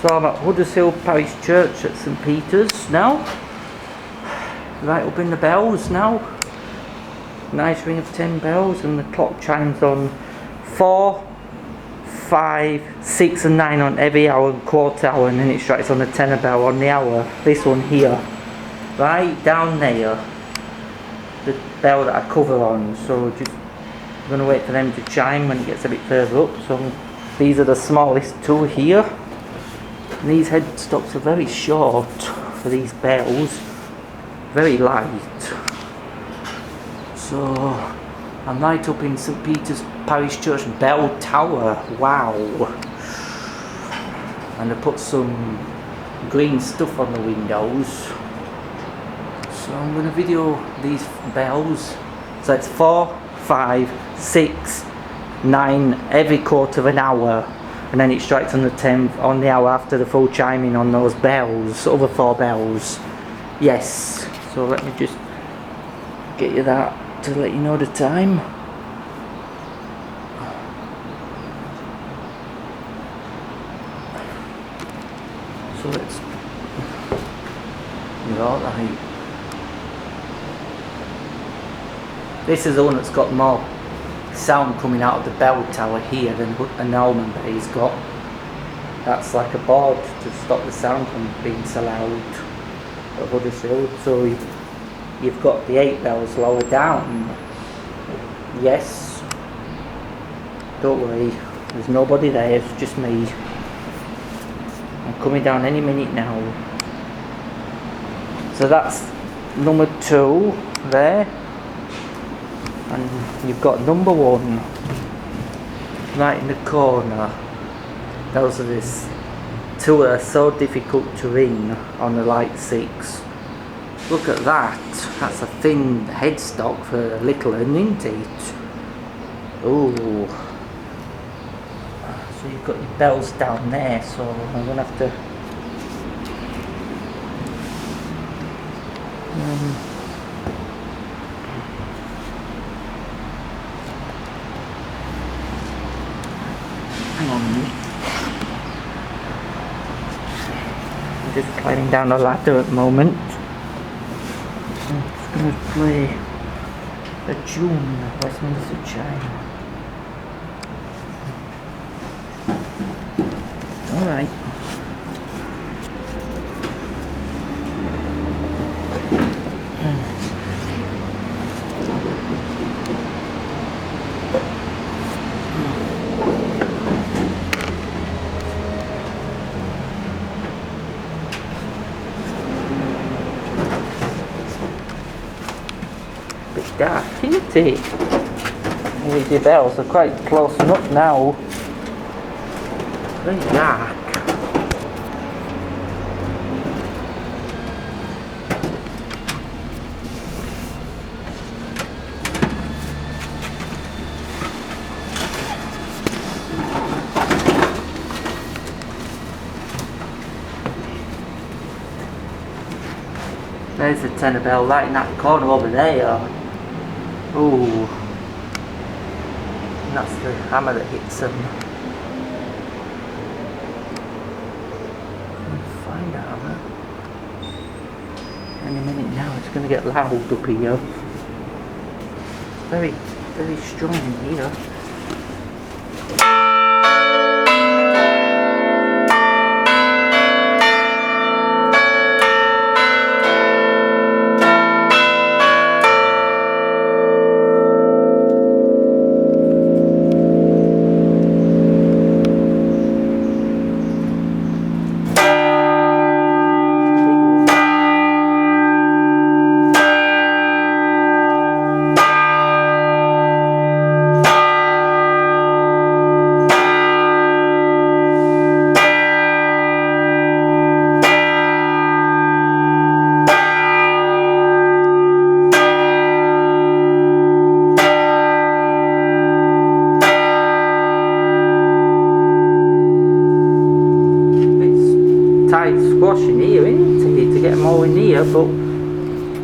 So I'm at Huddersfield Parish Church at St Peter's now. Right up in the bells now. Nice ring of 10 bells, and the clock chimes on 4, 5, 6 and 9 on every hour, quarter hour, and then it strikes on the tenor bell on the hour. This one here, right down there, the bell that I cover on. So just I'm going to wait for them to chime when it gets a bit further up. So these are the smallest two here. And these headstocks are very short for these bells, very light. So I'm right up in St Peter's Parish Church bell tower. Wow. And I put some green stuff on the windows. So I'm going to video these bells. So it's 4, 5, 6, 9 every quarter of an hour, and then it strikes on the 10th on the hour after the full chiming on those bells, other 4 bells. Yes. So let me just get you that to let you know the time. So let's, you're alright. This is the one that's got more sound coming out of the bell tower here than an almond bay's got. That's like a board to stop the sound from being so loud at Huddersfield. So you've got the 8 bells lower down. Yes. Don't worry, there's nobody there, it's just me. I'm coming down any minute now. So that's number 2 there. And you've got number 1 right in the corner. Those are this 2 that are so difficult to ring on the light 6. Look at that. That's a thin headstock for a little one, isn't it? Ooh. So you've got your bells down there, so I'm going to have to hang on a minute. I'm just climbing down the ladder at the moment. I'm just going to play a tune, Westminster chime. Alright. Bit dark, isn't it? The bells are quite close enough now. Very dark. There's the tenor bell right in that corner over there. Ooh. And that's the hammer that hits them. Find a hammer. Any minute now it's going to get loud up here. Very, very strong in here. Squashing here, isn't it, to get them all in here, but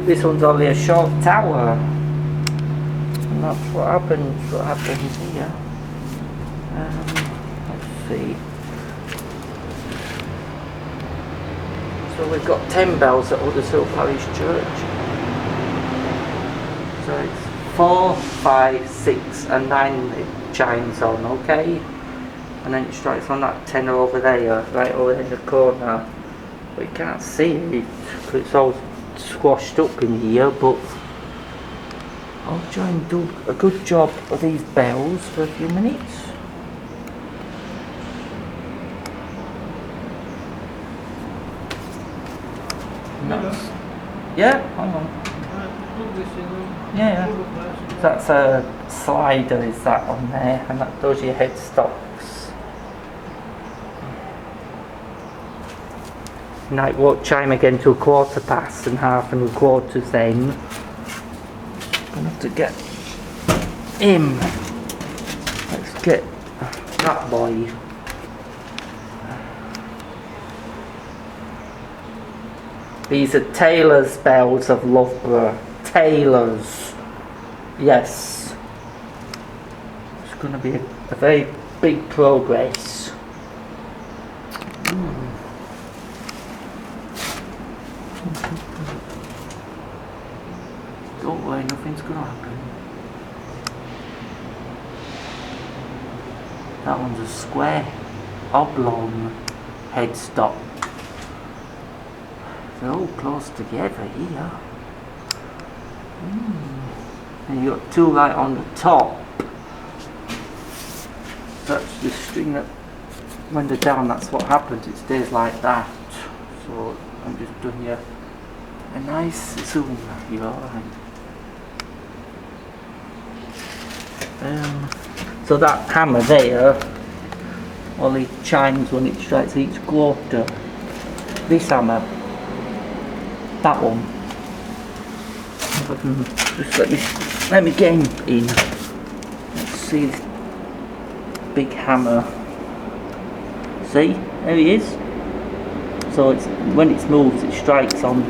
this one's only a short tower, and that's what happens here. Let's see. So we've got 10 bells at Huddersfield Parish Church. So it's 4, 5, 6 and 9 chimes on, okay? And then it strikes on that tenor over there, right over in the corner. But you can't see it because it's all squashed up in here, but I'll try and do a good job of these bells for a few minutes. Nice. Yeah, hang on. Yeah, that's a slider, is that on there, and that does your headstocks. Now it won't chime again till 1/4 and 1/2 and 3/4 then. Gonna have to get him. Let's get that boy. These are tailor's bells of Loughbroughs. Tailors. Yes. It's going to be a very big progress. Don't worry, nothing's going to happen. That one's a square, oblong headstock. They're all close together here. And you've got 2 right on the top. That's the string that, when they're down, that's what happens. It stays like that. So I'm just doing you a nice zoom. You're alright. So that hammer there, only chimes when it strikes each 1/4. This hammer, that one. If I can just let me get him in. Let's see this big hammer. See, there he is. So it's when it moves, it strikes on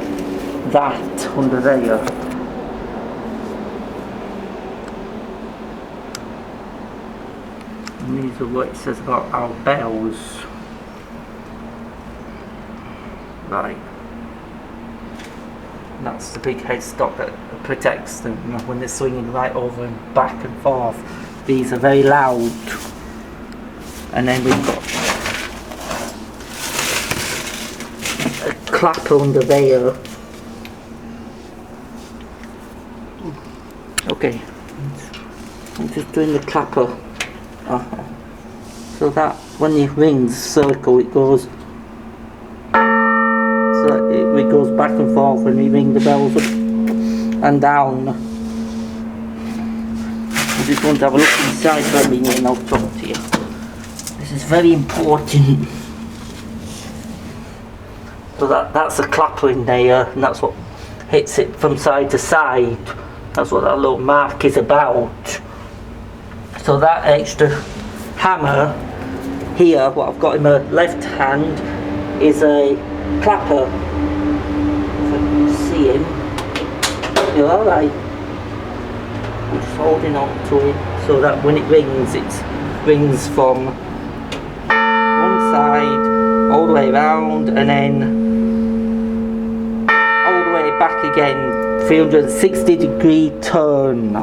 that under there. And these are what it says about our bells. Right. And that's the big headstock that protects them when they're swinging right over and back and forth. These are very loud. And then we've got a clapper under there. Okay, I'm just doing the clapper. So that when it rings circle, it goes. So it goes back and forth when we ring the bells up and down. I just want to have a look inside for a minute and I'll talk to you. This is very important. So that's a clapper in there, and that's what hits it from side to side. That's what that little mark is about. So that extra hammer here, what I've got in my left hand, is a clapper. If I can see him. You're alright. I'm just holding on to it so that when it rings from one side all the way around and then all the way back again, 360-degree turn.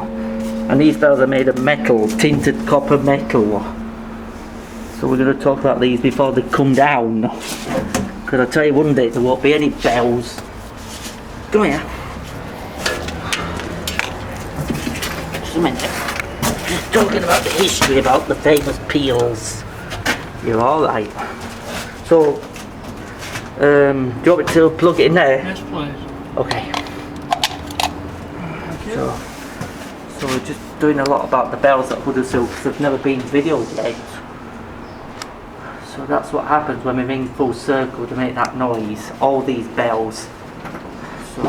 And these bells are made of metal, tinted copper metal. So we're going to talk about these before they come down. Because I tell you one day there won't be any bells. Come here. Just a minute. Just talking about the history about the famous peals. You're alright. So, do you want me to plug it in there? Yes, please. Okay. So we're just doing a lot about the bells at Huddersfield because they've never been videoed yet. So that's what happens when we ring full circle to make that noise. All these bells. So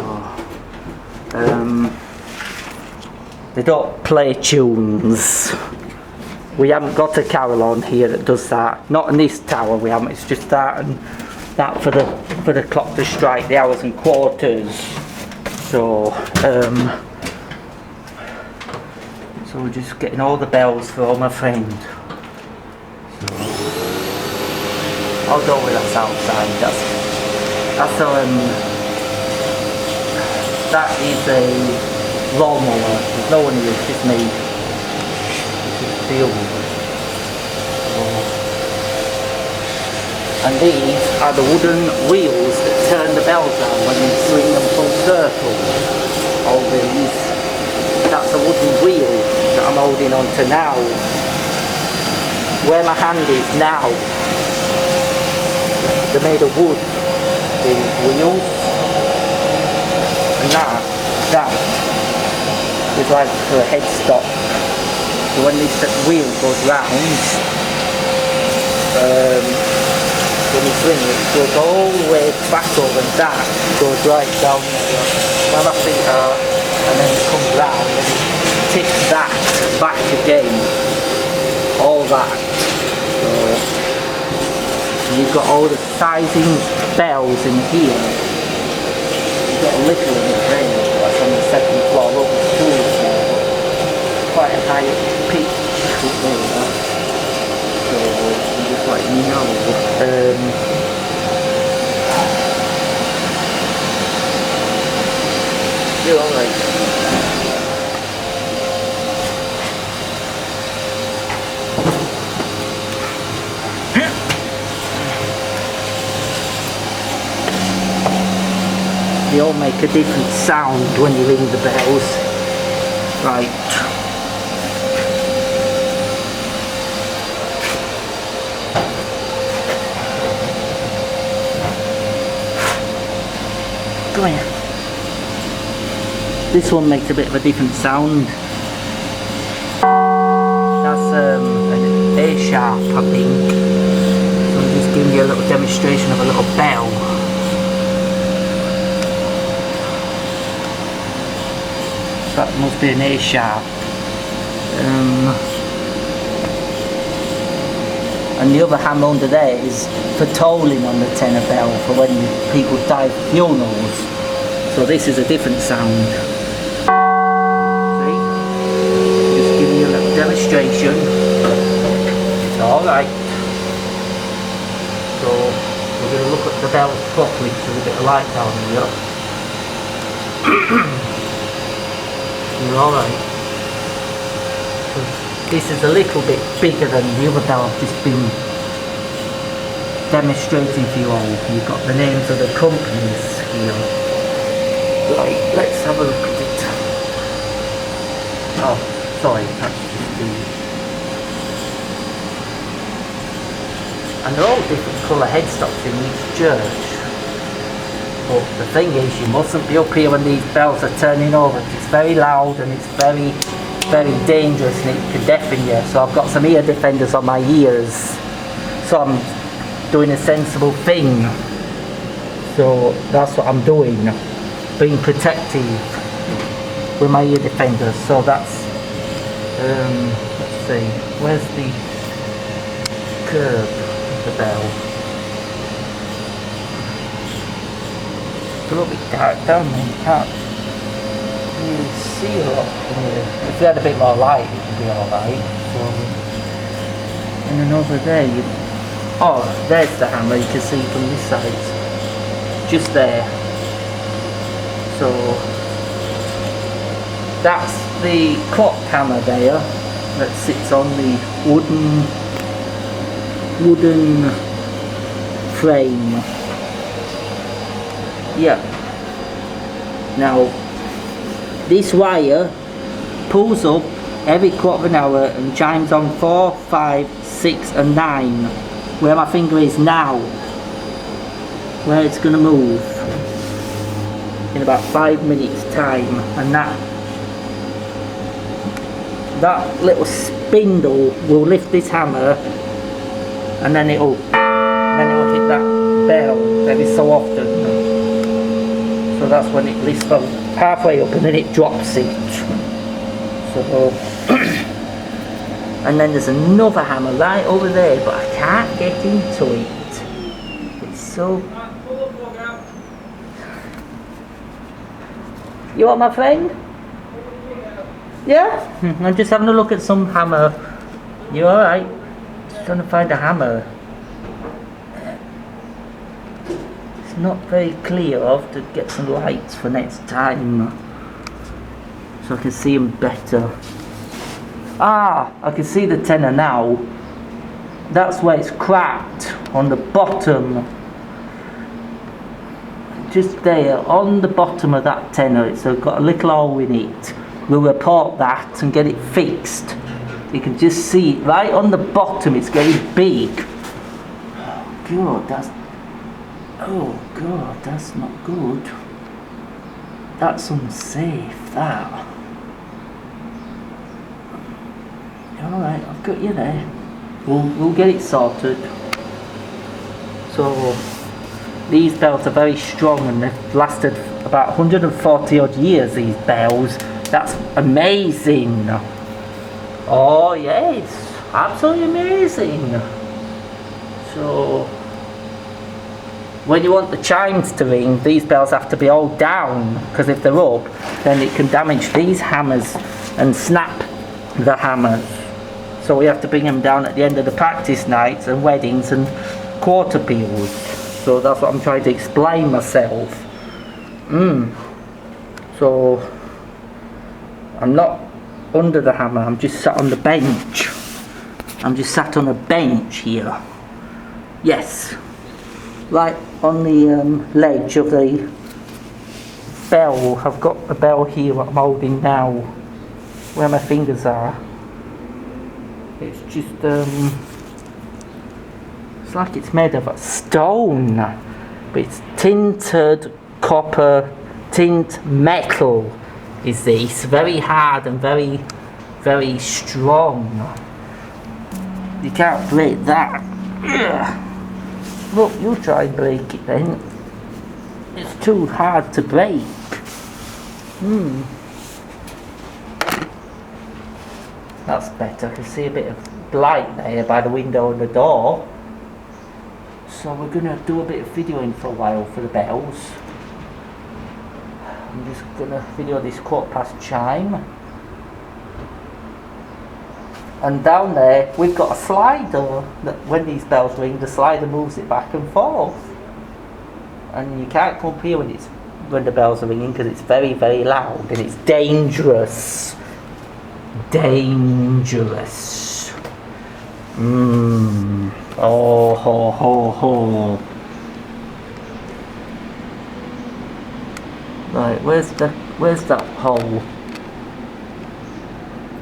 they don't play tunes. We haven't got a carillon here that does that. Not in this tower we haven't. It's just that and that for the clock to strike the hours and quarters. So so we're just getting all the bells for all my friend. I'll go with us outside. That is a lawnmower. There's no one here, it's just me. This is peal. And these are the wooden wheels that turn the bells on when you swing them full circle. All these. That's a wooden wheel that I'm holding on to now. Where my hand is now, they're made of wood, these wheels. And that is like a headstock. So when this wheel goes round, when you swing it, it goes all the way backward, and that goes right down there where my feet are, and then it comes round and it tips that back again. All that. So you've got all the sizing bells in here. You've got a little in the frame, that's on the second floor, up the tools there, but quite a high pitch up there. So I'm just letting you know. You're alright. They all make a different sound when you ring the bells. Right. Come here. This one makes a bit of a different sound. That's an A sharp, I think. So I'm just giving you a little demonstration of a little bell. That must be an A sharp. And the other hammer under there is for tolling on the tenor bell for when people die for funerals. So this is a different sound. See? Just giving you a little demonstration. It's alright. So we're going to look at the bells properly, so there's a bit of light down here. You're alright. This is a little bit bigger than the other bell I've just been demonstrating for you all. You've got the names of the companies here. Right, let's have a look at it. Oh, sorry, that's just the... And they're all different colour headstocks in each church. But the thing is, you mustn't be up here when these bells are turning over. It's very loud and it's very dangerous and it can deafen you. So I've got some ear defenders on my ears. So I'm doing a sensible thing. So that's what I'm doing. Being protective with my ear defenders. So that's, let's see, where's the curve of the bell? It's a little bit dark down there, you can't really see a lot from here. If we had a bit more light it would be alright. So, and then over there oh, there's the hammer, you can see from this side. Just there. So that's the clock hammer there that sits on the wooden frame. Yeah. Now this wire pulls up every quarter of an hour and chimes on 4, 5, 6 and 9 where my finger is now, where it's going to move in about 5 minutes time, and that little spindle will lift this hammer and then it'll hit that bell every so often. So that's when it lifts from halfway up and then it drops it. So and then there's another hammer right over there, but I can't get into it. It's so... You want my friend? Yeah? I'm just having a look at some hammer. You alright? Just trying to find a hammer. it's not very clear. I'll have to get some lights for next time so I can see them better. Ah, I can see the tenor now. That's where it's cracked on the bottom. Just there, on the bottom of that tenor, it's got a little hole in it. We'll report that and get it fixed. You can just see it right on the bottom, it's getting big. God, that's... Oh God, that's not good. That's unsafe, that. Alright, I've got you there. We'll get it sorted. So, these bells are very strong and they've lasted about 140 odd years, these bells. That's amazing. Oh yes, absolutely amazing. So, when you want the chimes to ring, these bells have to be all down, because if they're up, then it can damage these hammers and snap the hammers. So we have to bring them down at the end of the practice nights and weddings and quarter peals. So that's what I'm trying to explain myself. So I'm not under the hammer, I'm just sat on the bench. I'm just sat on a bench here. Yes. Right on the ledge of the bell. I've got the bell here what I'm holding now, where my fingers are. It's just it's like it's made of a stone, but it's tinted copper tint metal is this, very hard and very, very strong. You can't break that. Ugh. Look, you try and break it then. It's too hard to break. That's better. I can see a bit of light there by the window and the door. So we're going to do a bit of videoing for a while for the bells. I'm just going to video this 1/4 chime. And down there we've got a slider that when these bells ring, the slider moves it back and forth. And you can't come up here when the bells are ringing, because it's very, very loud and it's dangerous. Dangerous. Oh ho ho ho. Right, where's that hole?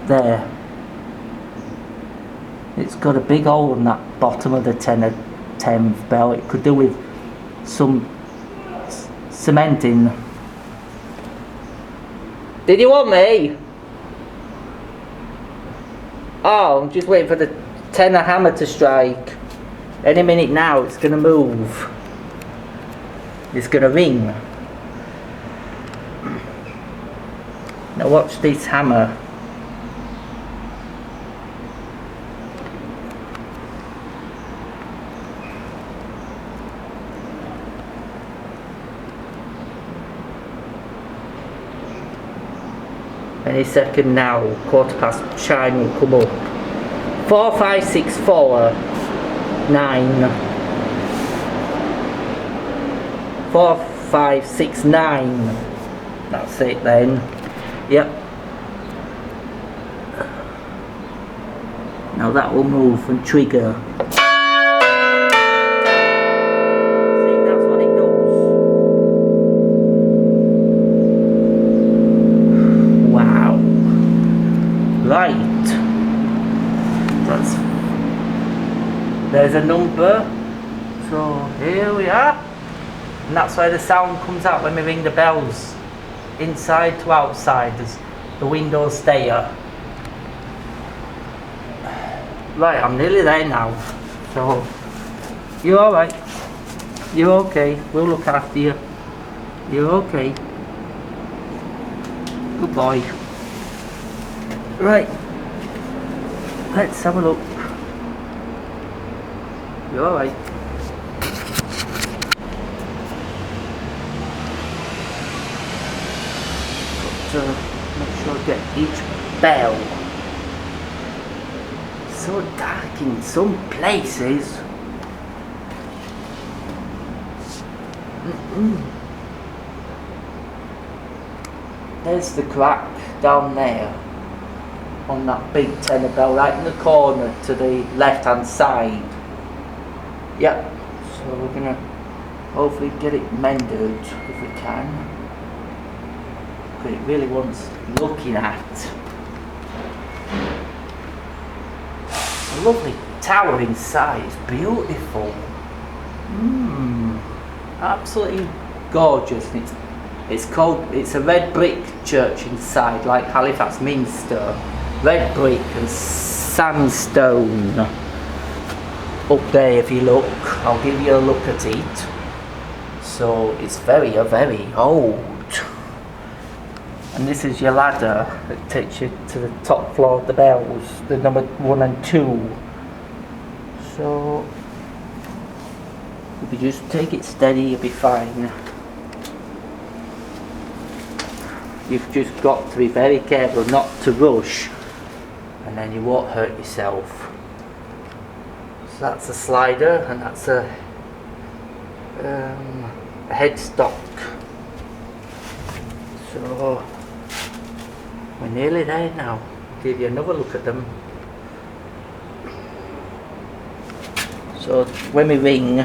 There. It's got a big hole in that bottom of the 10th bell. It could do with some cementing. Did you want me? Oh, I'm just waiting for the tenor hammer to strike. Any minute now it's going to move. It's going to ring. Now watch this hammer. Any second now, 1/4 chime will come up. 4, 5, 6, 4, 9. 4, 5, 6, 9. That's it then. Yep. Now that will move and trigger. Right, there's a number, so here we are, and that's where the sound comes out when we ring the bells, inside to outside, as the windows there. Right, I'm nearly there now, so you're alright, you're okay, we'll look after you, you're okay, good boy. Right, let's have a look. You're alright. Got to make sure I get each bell. So dark in some places. There's the crack down there on that big tenor bell right in the corner to the left hand side. Yep, so we're gonna hopefully get it mended if we can, because it really wants looking at. A lovely tower inside, it's beautiful. Absolutely gorgeous. And it's a red brick church inside, like Halifax Minster. Red brick and sandstone. Up there, if you look, I'll give you a look at it. So it's very old. And this is your ladder that takes you to the top floor of the bells, the number 1 and 2. So if you just take it steady, you'll be fine. You've just got to be very careful not to rush, and then you won't hurt yourself. So that's a slider, and that's a headstock. So we're nearly there now. I'll give you another look at them. So when we ring,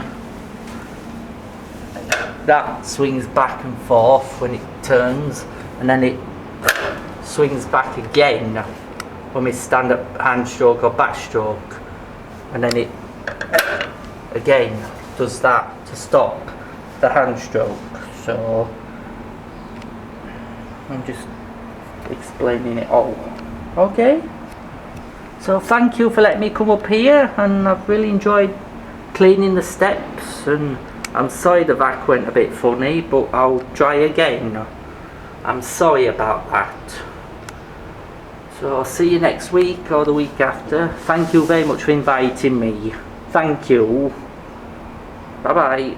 that swings back and forth when it turns, and then it swings back again when we stand up hand stroke or back stroke, and then it again does that to stop the hand stroke. So I'm just explaining it all. Okay, so thank you for letting me come up here, and I've really enjoyed cleaning the steps, and I'm sorry the vac went a bit funny, but I'll try again. I'm sorry about that. So I'll see you next week or the week after. Thank you very much for inviting me. Thank you. Bye bye.